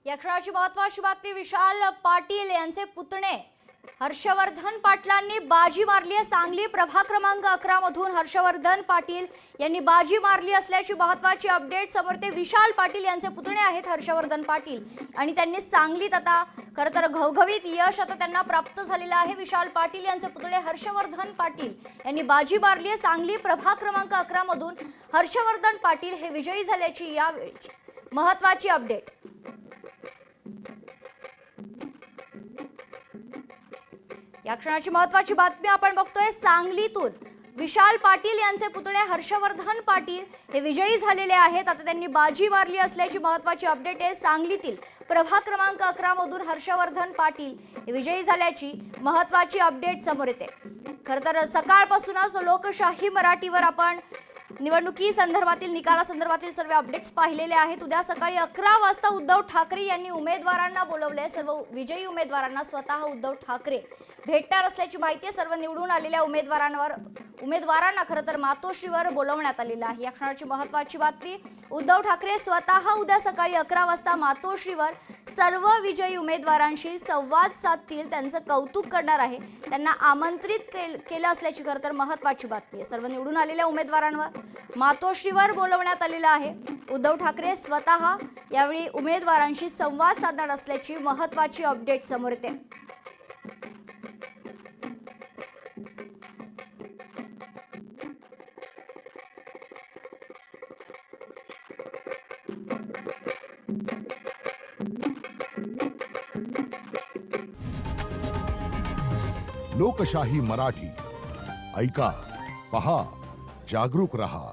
या क्षणाची महत्त्वाची बातमी, विशाल पाटील यांचे पुतणे हर्षवर्धन पाटलांनी बाजी मारली आहे। सांगली प्रभाग क्रमांक 11 मधून हर्षवर्धन पाटील यांनी बाजी मारली असल्याची महत्त्वाची अपडेट समोर येते। विशाल पाटील यांचे पुतणे आहेत हर्षवर्धन पाटील आणि त्यांनी सांगलीत आता खरं तर घवघवीत यश आता त्यांना प्राप्त झालेलं आहे। विशाल पाटील यांचे पुतणे हर्षवर्धन पाटील यांनी बाजी मारली आहे। सांगली प्रभाग क्रमांक 11 मधून हर्षवर्धन पाटील हे विजयी झाल्याची यावेळी महत्त्वाची अपडेट। या क्षणाची महत्त्वाची बातमी आपण बघतोय। सांगलीतून विशाल पाटील यांचे पुतणे हर्षवर्धन पाटील हे विजयी झालेले आहेत। आता त्यांनी बाजी मारली असल्याची महत्त्वाची अपडेट आहे। सांगलीतील प्रभाग क्रमांक 11 मधून हर्षवर्धन पाटील हे विजयी झाल्याची महत्त्वाची अपडेट समोर येते। खरं तर सकाळपासूनच लोकशाही मराठीवर आपण निवडणुकी संदर्भातील निकालासंदर्भातील सर्व अपडेट्स पाहिलेले आहेत। उद्या सकाळी 11 वाजता उद्धव ठाकरे यांनी उमेदवारांना बोलवले। सर्व विजयी उमेदवारांना स्वतः उद्धव ठाकरे भेटणार असल्याची माहिती आहे। सर्व निवडून आलेल्या उमेदवारांना खरं तर मातोश्रीवर बोलवण्यात आलेलं आहे। या क्षणाची महत्त्वाची बातमी, उद्धव ठाकरे स्वतः उद्या सकाळी 11 वाजता मातोश्रीवर सर्व विजयी उमेदवारांशी संवाद साधतील, त्यांचं कौतुक करणार आहे, त्यांना आमंत्रित केलं असल्याची खरं तर महत्त्वाची बातमी आहे। सर्व निवडून आलेल्या उमेदवारांवर मातोश्रीवर बोलवण्यात आलेलं आहे। उद्धव ठाकरे स्वतः यावेळी उमेदवारांशी संवाद साधणार असल्याची महत्त्वाची अपडेट समोर येते। लोकशाही मराठी ऐका, पहा, जागरूक रहा।